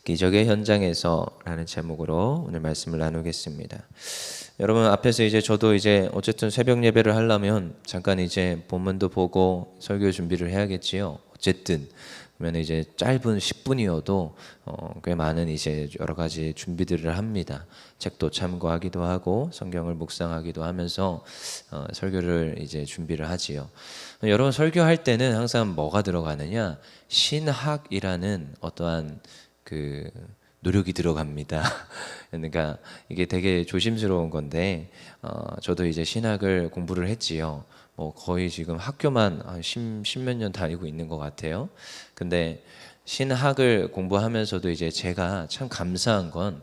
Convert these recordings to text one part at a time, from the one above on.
기적의 현장에서라는 제목으로 오늘 말씀을 나누겠습니다. 여러분 앞에서 이제 저도 이제 어쨌든 새벽 예배를 하려면 잠깐 이제 본문도 보고 설교 준비를 해야겠지요. 어쨌든 그러면 이제 짧은 10분이어도 꽤 많은 이제 여러 가지 준비들을 합니다. 책도 참고하기도 하고 성경을 묵상하기도 하면서 설교를 이제 준비를 하지요. 여러분 설교할 때는 항상 뭐가 들어가느냐? 신학이라는 어떠한 그 노력이 들어갑니다. 그러니까 이게 되게 조심스러운 건데 저도 이제 신학을 공부를 했지요. 거의 지금 학교만 한 10몇 년 다니고 있는 것 같아요. 근데 신학을 공부하면서도 이제 제가 참 감사한 건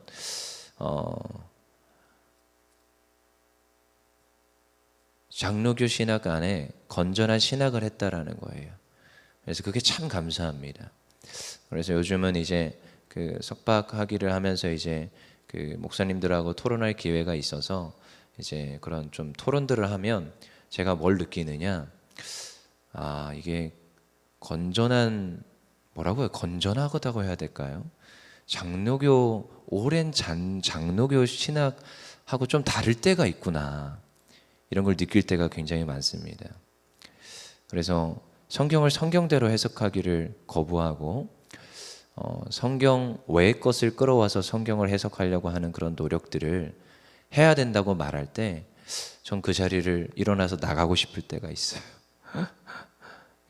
장로교 신학 안에 건전한 신학을 했다라는 거예요. 그래서 그게 참 감사합니다. 그래서 요즘은 이제 그 석박학위를 하면서 이제 그 목사님들하고 토론할 기회가 있어서 이제 그런 좀 토론들을 하면 제가 뭘 느끼느냐, 이게 건전한 뭐라고요? 건전하다고 해야 될까요? 장로교 오랜 장로교 신학하고 좀 다를 때가 있구나, 이런 걸 느낄 때가 굉장히 많습니다. 그래서 성경을 성경대로 해석하기를 거부하고 성경 외의 것을 끌어와서 성경을 해석하려고 하는 그런 노력들을 해야 된다고 말할 때 전 그 자리를 일어나서 나가고 싶을 때가 있어요.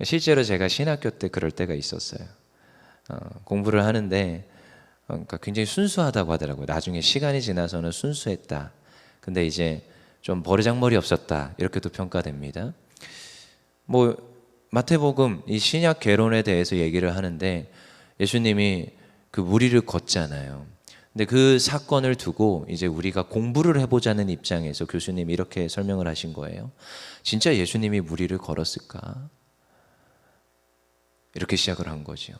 실제로 제가 신학교 때 그럴 때가 있었어요. 공부를 하는데 그러니까 굉장히 순수하다고 하더라고요. 나중에 시간이 지나서는 순수했다. 근데 이제 좀 버르장머리 없었다, 이렇게도 평가됩니다. 마태복음 이 신약 개론에 대해서 얘기를 하는데 예수님이 그 무리를 걷잖아요. 근데 그 사건을 두고 이제 우리가 공부를 해보자는 입장에서 교수님이 이렇게 설명을 하신 거예요. 진짜 예수님이 무리를 걸었을까? 이렇게 시작을 한 거죠.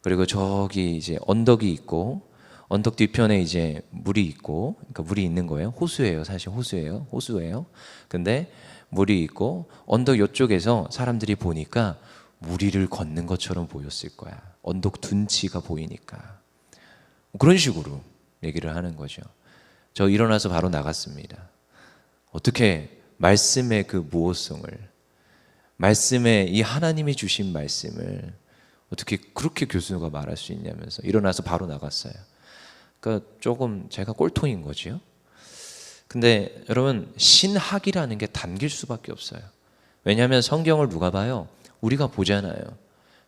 그리고 저기 이제 언덕이 있고 언덕 뒤편에 이제 물이 있고, 그러니까 물이 있는 거예요. 호수예요. 사실 호수예요. 근데 물이 있고 언덕 이쪽에서 사람들이 보니까 무리를 걷는 것처럼 보였을 거야. 언덕 둔치가 보이니까. 그런 식으로 얘기를 하는 거죠. 저 일어나서 바로 나갔습니다. 어떻게 말씀의 그 무호성을, 말씀의 이 하나님이 주신 말씀을 어떻게 그렇게 교수가 말할 수 있냐면서 일어나서 바로 나갔어요. 그러니까 조금 제가 꼴통인 거죠. 근데 여러분 신학이라는 게 담길 수밖에 없어요. 왜냐하면 성경을 누가 봐요? 우리가 보잖아요.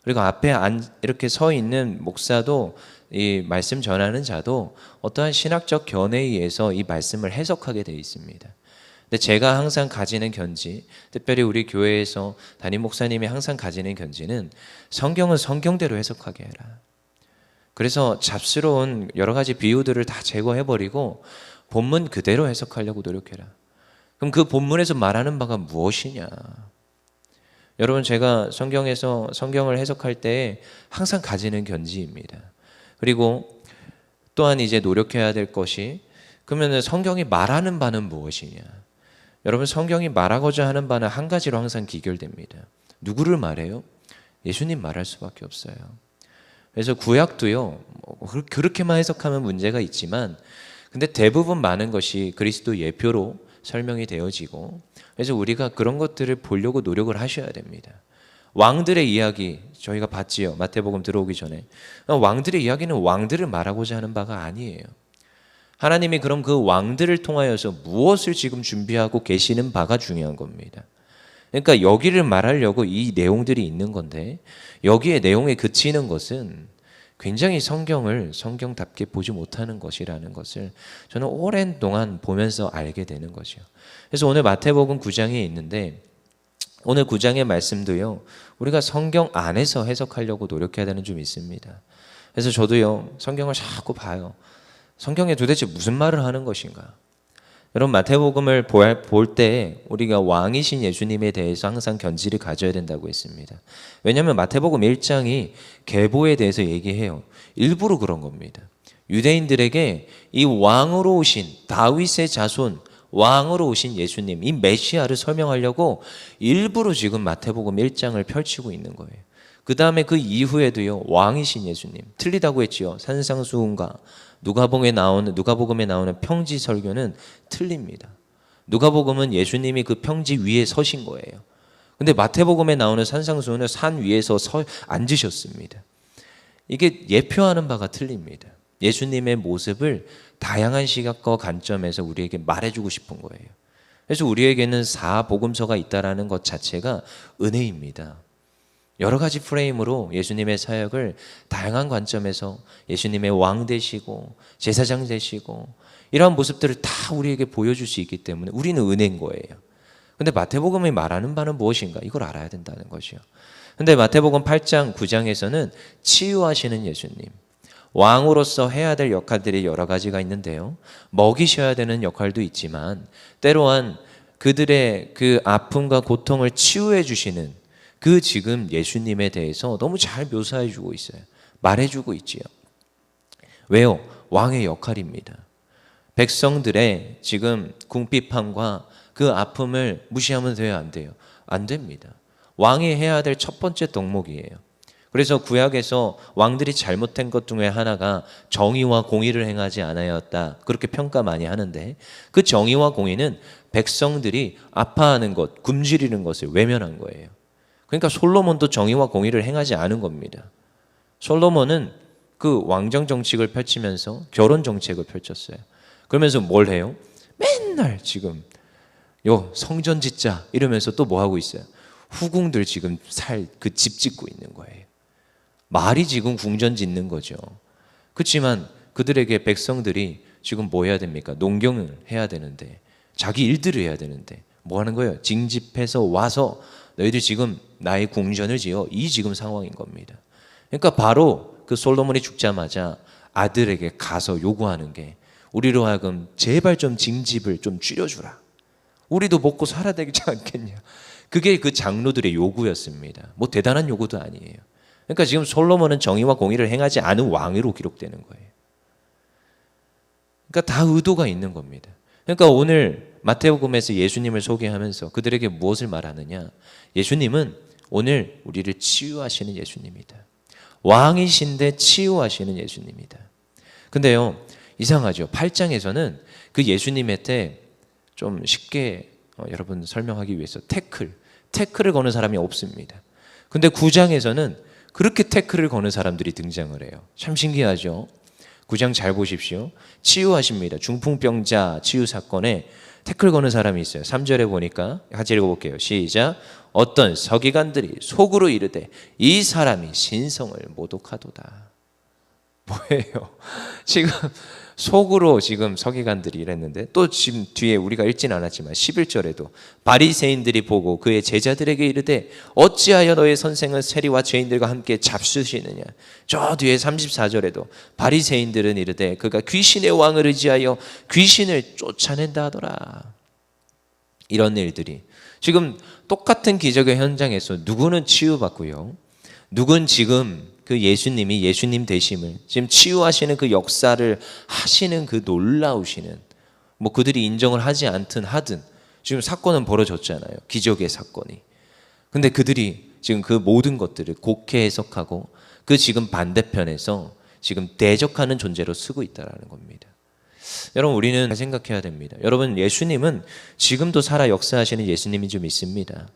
그리고 앞에 이렇게 서 있는 목사도, 이 말씀 전하는 자도 어떠한 신학적 견해에 의해서 이 말씀을 해석하게 되어 있습니다. 근데 제가 항상 가지는 견지, 특별히 우리 교회에서 담임 목사님이 항상 가지는 견지는 성경은 성경대로 해석하게 해라. 그래서 잡스러운 여러 가지 비유들을 다 제거해버리고 본문 그대로 해석하려고 노력해라. 그럼 그 본문에서 말하는 바가 무엇이냐? 여러분 제가 성경에서 성경을 해석할 때 항상 가지는 견지입니다. 그리고 또한 이제 노력해야 될 것이, 그러면 성경이 말하는 바는 무엇이냐? 여러분 성경이 말하고자 하는 바는 한 가지로 항상 기결됩니다. 누구를 말해요? 예수님 말할 수밖에 없어요. 그래서 구약도요, 그렇게만 해석하면 문제가 있지만 근데 대부분 많은 것이 그리스도 예표로 설명이 되어지고, 그래서 우리가 그런 것들을 보려고 노력을 하셔야 됩니다. 왕들의 이야기 저희가 봤지요. 마태복음 들어오기 전에 왕들의 이야기는 왕들을 말하고자 하는 바가 아니에요. 하나님이 그럼 그 왕들을 통하여서 무엇을 지금 준비하고 계시는 바가 중요한 겁니다. 그러니까 여기를 말하려고 이 내용들이 있는 건데 여기에 내용에 그치는 것은 굉장히 성경을 성경답게 보지 못하는 것이라는 것을 저는 오랜 동안 보면서 알게 되는 거죠. 그래서 오늘 마태복음 9장에 있는데 오늘 9장의 말씀도요, 우리가 성경 안에서 해석하려고 노력해야 되는 좀 있습니다. 그래서 저도요, 성경을 자꾸 봐요. 성경에 도대체 무슨 말을 하는 것인가? 여러분 마태복음을 볼 때 우리가 왕이신 예수님에 대해서 항상 견지를 가져야 된다고 했습니다. 왜냐하면 마태복음 1장이 계보에 대해서 얘기해요. 일부러 그런 겁니다. 유대인들에게 이 왕으로 오신 다윗의 자손, 왕으로 오신 예수님, 이 메시아를 설명하려고 일부러 지금 마태복음 1장을 펼치고 있는 거예요. 그 다음에 그 이후에도요, 왕이신 예수님. 틀리다고 했지요. 산상수훈과 누가복음에 나오는 평지 설교는 틀립니다. 누가복음은 예수님이 그 평지 위에 서신 거예요. 근데 마태복음에 나오는 산상수훈은 산 위에서 앉으셨습니다. 이게 예표하는 바가 틀립니다. 예수님의 모습을 다양한 시각과 관점에서 우리에게 말해주고 싶은 거예요. 그래서 우리에게는 4복음서가 있다는 것 자체가 은혜입니다. 여러 가지 프레임으로 예수님의 사역을 다양한 관점에서 예수님의 왕 되시고 제사장 되시고 이러한 모습들을 다 우리에게 보여줄 수 있기 때문에 우리는 은혜인 거예요. 근데 마태복음이 말하는 바는 무엇인가? 이걸 알아야 된다는 거죠. 근데 마태복음 8장, 9장에서는 치유하시는 예수님, 왕으로서 해야 될 역할들이 여러 가지가 있는데요. 먹이셔야 되는 역할도 있지만 때로한 그들의 그 아픔과 고통을 치유해 주시는 그 지금 예수님에 대해서 너무 잘 묘사해 주고 있어요. 말해 주고 있지요. 왜요? 왕의 역할입니다. 백성들의 지금 궁핍함과 그 아픔을 무시하면 돼요, 안 돼요? 안 됩니다. 왕이 해야 될 첫 번째 덕목이에요. 그래서 구약에서 왕들이 잘못한 것 중에 하나가 정의와 공의를 행하지 않았다. 그렇게 평가 많이 하는데 그 정의와 공의는 백성들이 아파하는 것, 굶주리는 것을 외면한 거예요. 그러니까 솔로몬도 정의와 공의를 행하지 않은 겁니다. 솔로몬은 그 왕정 정책을 펼치면서 결혼 정책을 펼쳤어요. 그러면서 뭘 해요? 맨날 지금 요 성전 짓자 이러면서 또 뭐 하고 있어요? 후궁들 지금 그 집 짓고 있는 거예요. 말이 지금 궁전 짓는 거죠. 그렇지만 그들에게 백성들이 지금 뭐 해야 됩니까? 농경을 해야 되는데 자기 일들을 해야 되는데 뭐 하는 거예요? 징집해서 와서 너희들 지금 나의 궁전을 지어 이 지금 상황인 겁니다. 그러니까 바로 그 솔로몬이 죽자마자 아들에게 가서 요구하는 게 우리로 하여금 제발 좀 징집을 좀 줄여주라. 우리도 먹고 살아야 되지 않겠냐. 그게 그 장로들의 요구였습니다. 뭐 대단한 요구도 아니에요. 그러니까 지금 솔로몬은 정의와 공의를 행하지 않은 왕으로 기록되는 거예요. 그러니까 다 의도가 있는 겁니다. 그러니까 오늘 마태복음에서 예수님을 소개하면서 그들에게 무엇을 말하느냐? 예수님은 오늘 우리를 치유하시는 예수님이다. 왕이신데 치유하시는 예수님이다. 근데요, 이상하죠. 8장에서는 그 예수님의 때 좀 쉽게 여러분 설명하기 위해서 태클을 거는 사람이 없습니다. 근데 9장에서는 그렇게 태클을 거는 사람들이 등장을 해요. 참 신기하죠. 9장 잘 보십시오. 치유하십니다. 중풍병자 치유 사건에 태클 거는 사람이 있어요. 3절에 보니까 같이 읽어볼게요. 시작. 어떤 서기관들이 속으로 이르되 이 사람이 신성을 모독하도다. 뭐예요? 지금 속으로 지금 서기관들이 이랬는데 또 지금 뒤에 우리가 읽지는 않았지만 11절에도 바리새인들이 보고 그의 제자들에게 이르되 어찌하여 너의 선생은 세리와 죄인들과 함께 잡수시느냐. 저 뒤에 34절에도 바리새인들은 이르되 그가 귀신의 왕을 의지하여 귀신을 쫓아낸다 하더라. 이런 일들이 지금 똑같은 기적의 현장에서 누구는 치유받고요, 누군 지금 그 예수님이 예수님 되심을 지금 치유하시는 그 역사를 하시는 그 놀라우시는, 뭐 그들이 인정을 하지 않든 하든 지금 사건은 벌어졌잖아요. 기적의 사건이. 근데 그들이 지금 그 모든 것들을 곡해 해석하고 그 지금 반대편에서 지금 대적하는 존재로 쓰고 있다는 겁니다. 여러분, 우리는 잘 생각해야 됩니다. 여러분, 예수님은 지금도 살아 역사하시는 예수님이 좀 있습니다.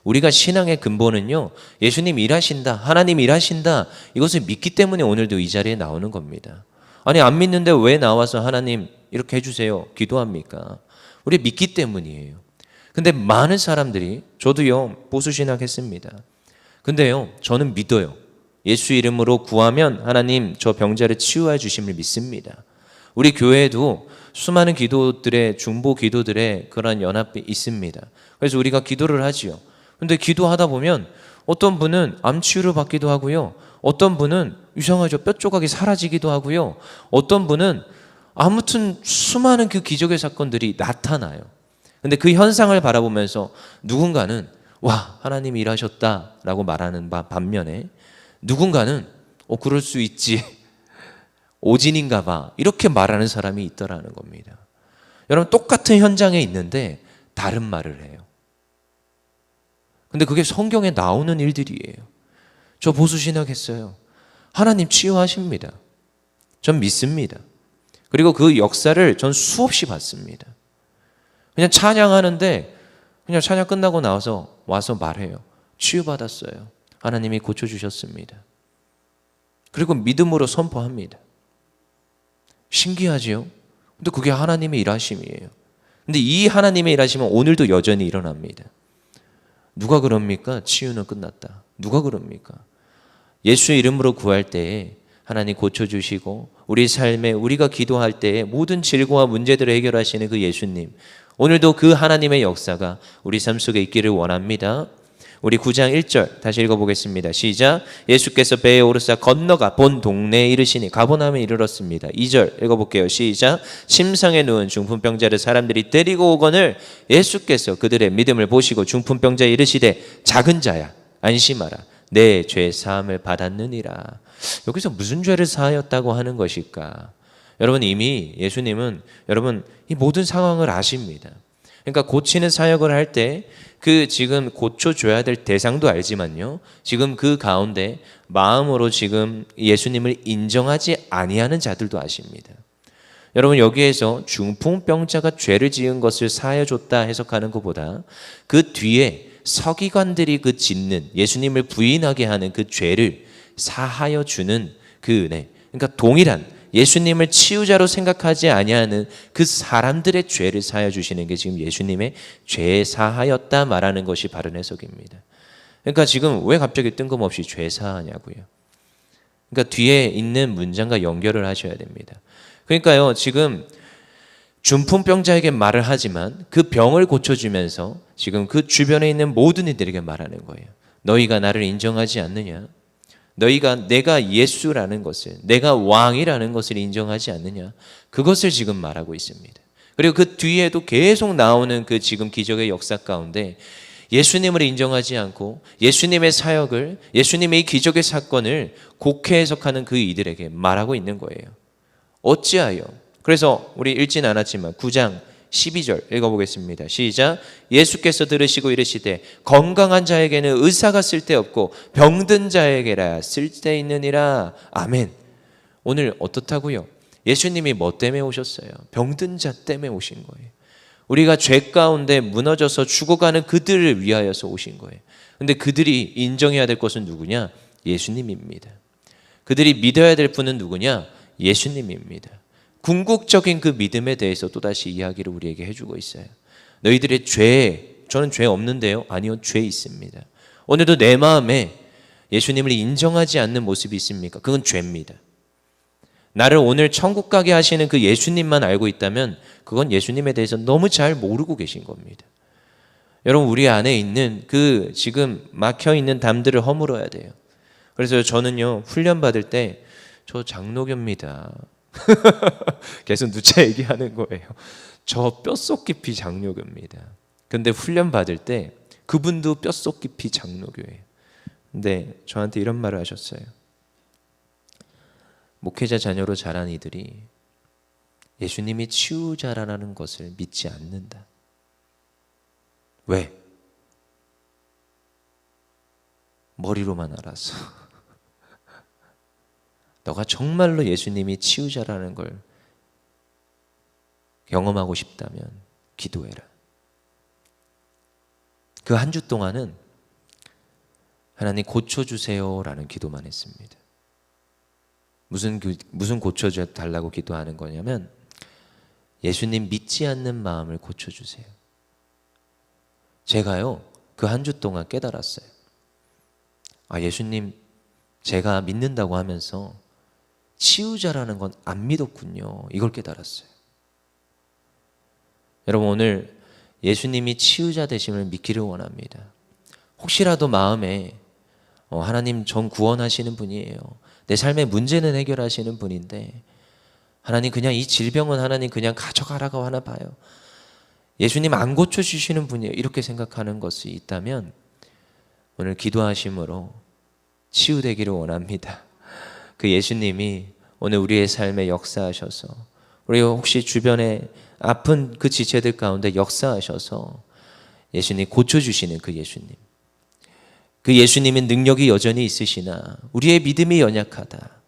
우리가 신앙의 근본은요, 예수님 일하신다, 하나님 일하신다, 이것을 믿기 때문에 오늘도 이 자리에 나오는 겁니다. 아니, 안 믿는데 왜 나와서 하나님 이렇게 해주세요 기도합니까? 우리 믿기 때문이에요. 근데 많은 사람들이, 저도요 보수신학 했습니다. 근데요 저는 믿어요. 예수 이름으로 구하면 하나님 저 병자를 치유해 주심을 믿습니다. 우리 교회에도 수많은 기도들의, 중보 기도들의 그런 연합이 있습니다. 그래서 우리가 기도를 하지요. 근데 기도하다 보면 어떤 분은 암 치유를 받기도 하고요, 어떤 분은 이상하죠, 뼈 조각이 사라지기도 하고요, 어떤 분은 아무튼 수많은 그 기적의 사건들이 나타나요. 근데 그 현상을 바라보면서 누군가는 와, 하나님이 일하셨다라고 말하는 반면에 누군가는 그럴 수 있지, 오진인가 봐, 이렇게 말하는 사람이 있더라는 겁니다. 여러분, 똑같은 현장에 있는데 다른 말을 해요. 근데 그게 성경에 나오는 일들이에요. 저 보수신학했어요. 하나님 치유하십니다. 전 믿습니다. 그리고 그 역사를 전 수없이 봤습니다. 그냥 찬양하는데 그냥 찬양 끝나고 나와서 와서 말해요. 치유받았어요. 하나님이 고쳐주셨습니다. 그리고 믿음으로 선포합니다. 신기하지요? 근데 그게 하나님의 일하심이에요. 근데 이 하나님의 일하심은 오늘도 여전히 일어납니다. 누가 그럽니까? 치유는 끝났다. 누가 그럽니까? 예수 이름으로 구할 때에 하나님 고쳐주시고 우리 삶에 우리가 기도할 때에 모든 질고와 문제들을 해결하시는 그 예수님, 오늘도 그 하나님의 역사가 우리 삶 속에 있기를 원합니다. 우리 9장 1절 다시 읽어보겠습니다. 시작. 예수께서 배에 오르사 건너가 본 동네에 이르시니 가버나움에 이르렀습니다. 2절 읽어볼게요. 시작. 침상에 누운 중풍병자를 사람들이 데리고 오거늘 예수께서 그들의 믿음을 보시고 중풍병자에 이르시되 작은 자야 안심하라 내 죄 사함을 받았느니라. 여기서 무슨 죄를 사하였다고 하는 것일까? 여러분, 이미 예수님은 여러분 이 모든 상황을 아십니다. 그러니까 고치는 사역을 할 때 그 지금 고쳐줘야 될 대상도 알지만요, 지금 그 가운데 마음으로 지금 예수님을 인정하지 아니하는 자들도 아십니다. 여러분, 여기에서 중풍병자가 죄를 지은 것을 사하여 줬다 해석하는 것보다 그 뒤에 서기관들이 그 짓는 예수님을 부인하게 하는 그 죄를 사하여 주는 그 은혜, 그러니까 동일한 예수님을 치유자로 생각하지 아니하는 그 사람들의 죄를 사하여 주시는 게 지금 예수님의 죄 사하였다 말하는 것이 바른 해석입니다. 그러니까 지금 왜 갑자기 뜬금없이 죄 사하냐고요. 그러니까 뒤에 있는 문장과 연결을 하셔야 됩니다. 그러니까요, 지금 중풍병자에게 말을 하지만 그 병을 고쳐주면서 지금 그 주변에 있는 모든 이들에게 말하는 거예요. 너희가 나를 인정하지 않느냐? 너희가 내가 예수라는 것을, 내가 왕이라는 것을 인정하지 않느냐? 그것을 지금 말하고 있습니다. 그리고 그 뒤에도 계속 나오는 그 지금 기적의 역사 가운데 예수님을 인정하지 않고 예수님의 사역을, 예수님의 이 기적의 사건을 곡해 해석하는 그 이들에게 말하고 있는 거예요. 어찌하여? 그래서 우리 읽진 않았지만 9장 12절 읽어보겠습니다. 시작. 예수께서 들으시고 이르시되 건강한 자에게는 의사가 쓸데없고 병든 자에게라 쓸데있느니라. 아멘. 오늘 어떻다고요? 예수님이 뭐 때문에 오셨어요? 병든 자 때문에 오신 거예요. 우리가 죄 가운데 무너져서 죽어가는 그들을 위하여서 오신 거예요. 근데 그들이 인정해야 될 것은 누구냐? 예수님입니다. 그들이 믿어야 될 분은 누구냐? 예수님입니다. 궁극적인 그 믿음에 대해서 또다시 이야기를 우리에게 해주고 있어요. 너희들의 죄, 저는 죄 없는데요? 아니요, 죄 있습니다. 오늘도 내 마음에 예수님을 인정하지 않는 모습이 있습니까? 그건 죄입니다. 나를 오늘 천국 가게 하시는 그 예수님만 알고 있다면 그건 예수님에 대해서 너무 잘 모르고 계신 겁니다. 여러분, 우리 안에 있는 그 지금 막혀있는 담들을 허물어야 돼요. 그래서 저는요, 훈련 받을 때 저 장로교입니다. 계속 누차 얘기하는 거예요. 저 뼛속 깊이 장로교입니다. 근데 훈련 받을 때 그분도 뼛속 깊이 장로교예요. 근데 저한테 이런 말을 하셨어요. 목회자 자녀로 자란 이들이 예수님이 치유자라는 것을 믿지 않는다. 왜? 머리로만 알아서. 너가 정말로 예수님이 치유자라는 걸 경험하고 싶다면 기도해라. 그 한 주 동안은 하나님 고쳐주세요라는 기도만 했습니다. 무슨 고쳐달라고 기도하는 거냐면 예수님 믿지 않는 마음을 고쳐주세요. 제가요, 그 한 주 동안 깨달았어요. 아, 예수님 제가 믿는다고 하면서 치유자라는 건 안 믿었군요. 이걸 깨달았어요. 여러분, 오늘 예수님이 치유자 되심을 믿기를 원합니다. 혹시라도 마음에 하나님 전 구원하시는 분이에요. 내 삶의 문제는 해결하시는 분인데 하나님 그냥 이 질병은 하나님 그냥 가져가라고 하나 봐요. 예수님 안 고쳐주시는 분이에요. 이렇게 생각하는 것이 있다면 오늘 기도하심으로 치유되기를 원합니다. 그 예수님이 오늘 우리의 삶에 역사하셔서 우리 혹시 주변에 아픈 그 지체들 가운데 역사하셔서 예수님 고쳐주시는 그 예수님, 그 예수님은 능력이 여전히 있으시나 우리의 믿음이 연약하다.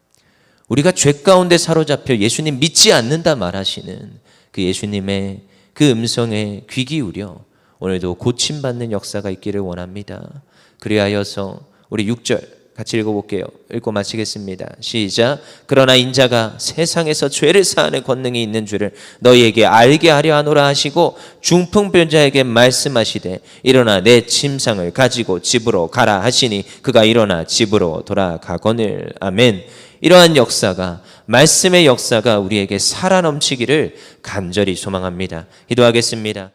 우리가 죄 가운데 사로잡혀 예수님 믿지 않는다 말하시는 그 예수님의 그 음성에 귀 기울여 오늘도 고침받는 역사가 있기를 원합니다. 그리하여서 우리 6절 같이 읽어볼게요. 읽고 마치겠습니다. 시작. 그러나 인자가 세상에서 죄를 사하는 권능이 있는 줄을 너희에게 알게 하려 하노라 하시고 중풍병자에게 말씀하시되 일어나 내 침상을 가지고 집으로 가라 하시니 그가 일어나 집으로 돌아가거늘. 아멘. 이러한 역사가, 말씀의 역사가 우리에게 살아 넘치기를 간절히 소망합니다. 기도하겠습니다.